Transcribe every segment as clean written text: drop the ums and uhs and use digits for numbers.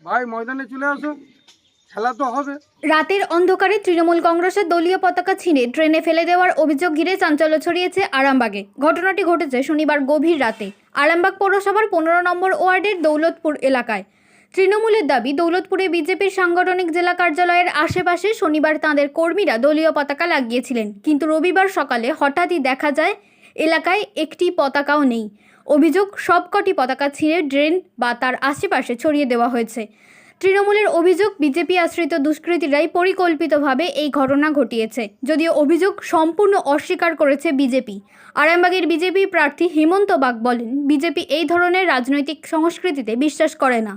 ভাই ময়দানে চলে আসো, খেলা তো হবে। রাতের অন্ধকারে তৃণমূল কংগ্রেসের দলীয় পতাকা ছিঁড়ে ট্রেনে ফেলে দেওয়ার অভিযোগ ঘিরে চাঞ্চল্য ছড়িয়েছে আরামবাগে। ঘটনাটি ঘটেছে শনিবার গভীর রাতে আরামবাগ পৌরসভার 15 নম্বর ওয়ার্ডের দৌলতপুর এলাকায়। তৃণমূলের দাবি, দৌলতপুরে বিজেপির সাংগঠনিক জেলা কার্যালয়ের আশেপাশে শনিবার তাঁদের কর্মীরা দলীয় পতাকা লাগিয়েছিলেন, কিন্তু রবিবার সকালে হঠাৎই দেখা যায় এলাকায় একটি পতাকাও নেই। অভিযোগ, সবকটি পতাকা ছিঁড়ে ড্রেন বা তার আশেপাশে ছড়িয়ে দেওয়া হয়েছে। তৃণমূলের অভিযোগ, বিজেপি আশ্রিত দুষ্কৃতীরাই পরিকল্পিতভাবে এই ঘটনা ঘটিয়েছে, যদিও অভিযোগ সম্পূর্ণ অস্বীকার করেছে বিজেপি। আরামবাগের বিজেপি প্রার্থী হেমন্ত বাগ বলেন, বিজেপি এই ধরনের রাজনৈতিক সংস্কৃতিতে বিশ্বাস করে না।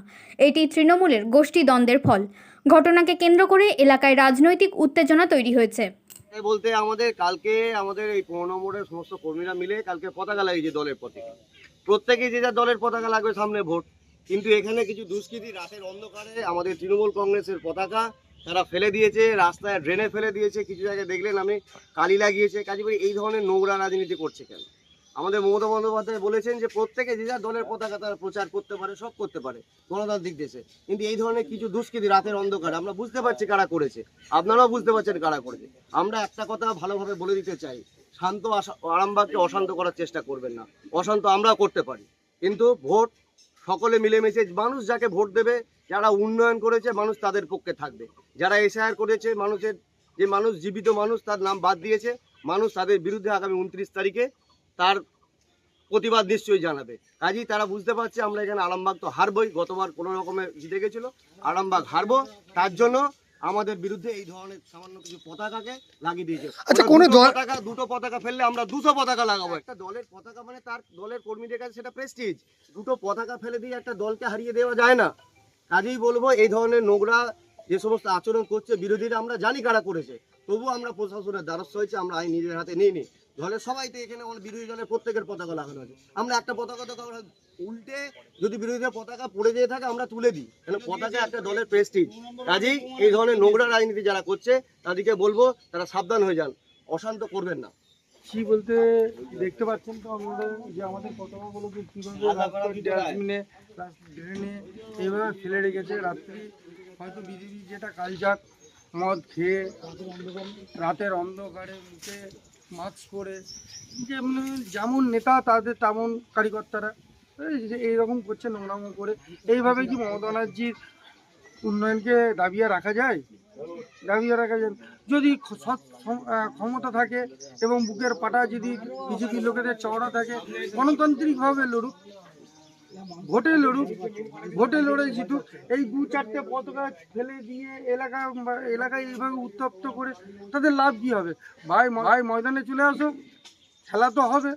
এটি তৃণমূলের গোষ্ঠীদ্বন্দ্বের ফল। ঘটনাকে কেন্দ্র করে এলাকায় রাজনৈতিক উত্তেজনা তৈরি হয়েছে। বলতে কালকে আমাদের এই 15 নম্বরের সমস্ত কর্মীরা মিলে কালকে পতাকা লাগিয়েছে দলের পতাকা। প্রত্যেকেই যে যার দলের পতাকা লাগবে, সামনে ভোট। কিন্তু এখানে কিছু দুষ্কৃতী রাতের অন্ধকারে আমাদের তৃণমূল কংগ্রেসের পতাকা তারা ফেলে দিয়েছে, রাস্তায় ড্রেনে ফেলে দিয়েছে, কিছু জায়গায় দেখলেন আমি কালি লাগিয়েছে। কাজে এই ধরনের নোংরা রাজনীতি করছে কেন? আমাদের মমতা বন্দ্যোপাধ্যায় বলেছেন যে প্রত্যেকে যে যার দলের পতাকা তারা প্রচার করতে পারে, সব করতে পারে গণতান্ত্রিক দেশে। কিন্তু এই ধরনের কিছু দুষ্কৃতী রাতের অন্ধকারে আমরা বুঝতে পারছি কারা করেছে, আপনারাও বুঝতে পারছেন কারা করেছে। আমরা একটা কথা ভালোভাবে বলে দিতে চাই, শান্ত আরামবাগকে অশান্ত করার চেষ্টা করবেন না। অশান্ত আমরাও করতে পারি, কিন্তু ভোট সকলে মিলেমিশে, মানুষ যাকে ভোট দেবে, যারা উন্নয়ন করেছে মানুষ তাদের পক্ষে থাকবে, যারা এসআইআর করেছে মানুষের যে মানুষ জীবিত মানুষ তার নাম বাদ দিয়েছে, মানুষ তাদের বিরুদ্ধে আগামী 29 তারিখে তার প্রতিবাদ নিশ্চয়ই জানাবে। কাজেই তারা বুঝতে পারছে আমরা এখানে আরামবাগ তো হারবই, গতবার কোনো রকমে জিতে গেছিল, আরামবাগ হারবো, তার জন্য আমাদের বিরুদ্ধে এই ধরনের সামান্য কিছু পতাকাকে লাগিয়ে দিয়েছে। দুটো পতাকা ফেললে আমরা 200 পতাকা লাগাবো। একটা দলের পতাকা মানে তার দলের কর্মীদের কাছে সেটা প্রেস্টিজ। দুটো পতাকা ফেলে দিয়ে একটা দলকে হারিয়ে দেওয়া যায় না। কাজেই বলবো, এই ধরনের নোংরা যে সমস্ত আচরণ করছে বিরোধীরা, আমরা জানি কারা করেছে, তবু আমরা প্রশাসনের দ্বারস্থ হয়েছে, আমরা আইন নিজের হাতে নিইনি। দলের সবাই তো এখানে বিরোধী দলের প্রত্যেকের পতাকা লাগানো আছে, আমরা একটা পতাকা তো উল্টে যদি বিরোধীদের পতাকা পড়ে যেয়ে থাকে আমরা তুলে দিই, কারণ পতাকা একটা দলের প্রেস্টিজ। কাজেই এই ধরনের নোংরা রাজনীতি যারা করছে তাদেরকে বলবো তারা সাবধান হয়ে যান, অশান্ত করবেন না। কি বলতে দেখতে পাচ্ছেন তো আমাদের যে আমাদের পতাকাগুলোকে কীভাবে ড্রেনে এইভাবে ফেলে রেখেছে। রাত্রি হয়তো বিজেপি যেটা কালচার, মদ খেয়ে রাতের অন্ধকারে মুখে মাস্ক পরে যেমন নেতা তাদের তেমন কার্যকর্তারা এইরকম করছে, নোংরামো করে। এইভাবে কি মমতা ব্যানার্জির উন্নয়নকে দাবিয়ে রাখা যায়? দাবিয়ে রাখা যায় যদি ক্ষমতা থাকে এবং বুকের পাটা যদি বিজেপি লোকেদের চওড়া থাকে, গণতান্ত্রিকভাবে লড়ুক, ভোটে লড়ে জিতুক। এই 2-4টে পতাকা ফেলে দিয়ে এলাকায় এইভাবে উত্তপ্ত করে তাদের লাভ কি হবে? ভাই ময়দানে চলে আসো, খেলা তো হবে।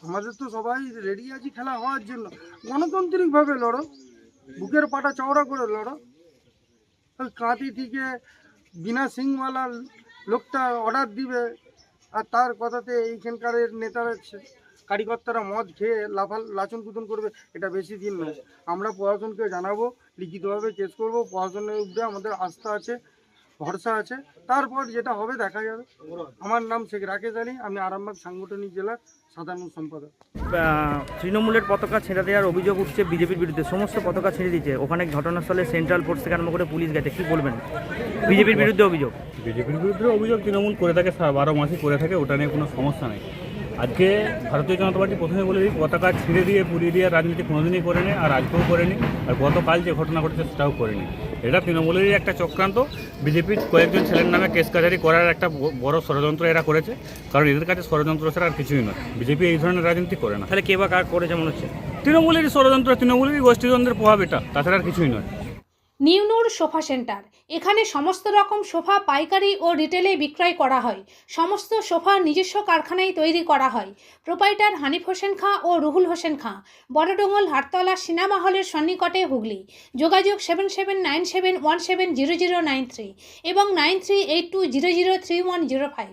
আমাদের তো সবাই রেডি আছি খেলা হওয়ার জন্য। গণতান্ত্রিকভাবে লড়ো, বুকের পাটা চওড়া করে লড়ো। ওই কাঁথি থেকে বিনা সিংওয়ালা লোকটা অর্ডার দিবে, আর তার কথাতে এইখানকার নেতারা কারিকর্তারা মদ খেয়ে লাচন কুতন করবে, এটা বেশি দিন নয়। আমরা প্রশাসনকে জানাবো, লিখিতভাবে কেস করবো। প্রশাসনের উপরে আমাদের আস্থা আছে, ভরসা আছে, তারপর যেটা হবে দেখা যাবে। আমার নাম শেখ রাকেশ আলী, আমি আরামবাগ সাংগঠনিক জেলার সাধারণ সম্পাদক। তৃণমূলের পতাকা ছেড়ে দেওয়ার অভিযোগ উঠছে বিজেপির বিরুদ্ধে, সমস্ত পতাকা ছেড়ে দিচ্ছে। ওখানে ঘটনাস্থলে সেন্ট্রাল ফোর্স থেকে আরম্ভ করে পুলিশ গেছে, কি বলবেন? বিজেপির বিরুদ্ধে অভিযোগ। বিজেপির বিরুদ্ধে অভিযোগ তৃণমূল করে থাকে, 12 মাসই করে থাকে, ওটা নিয়ে কোনো সমস্যা নেই। আজকে ভারতীয় জনতা পার্টি প্রথমে বলে দিই, পতাকা ছিঁড়ে দিয়ে পুড়িয়ে দিয়ে রাজনীতি কোনোদিনই করেনি, আর আজকেও করেনি, আর গতকাল যে ঘটনা ঘটেছে সেটাও করেনি। এটা তৃণমূলেরই একটা চক্রান্ত। বিজেপির কয়েকজন ছেলের নামে কেস কাজারি করার একটা বড় ষড়যন্ত্র এরা করেছে, কারণ এদের কাছে ষড়যন্ত্র ছাড়া আর কিছুই নয়। বিজেপি এই ধরনের রাজনীতি করে না। তাহলে কে বা কার করেছে মনে হচ্ছে? তৃণমূলেরই ষড়যন্ত্র, তৃণমূলেরই গোষ্ঠীদ্বন্দ্বের প্রভাব এটা, তাছাড়া আর কিছুই নয়। নিউ নূর সোফা সেন্টার, এখানে সমস্ত রকম সোফা পাইকারি ও রিটেলে বিক্রয় করা হয়। সমস্ত সোফা নিজস্ব কারখানায় তৈরি করা হয়। প্রোপাইটার হানিফ হোসেন খাঁ ও রুহুল হোসেন খাঁ, বড়ডোঙ্গল হাটতলা সিনেমা হলের সন্নিকটে, হুগলি। যোগাযোগ 7797170093 এবং 9382003105।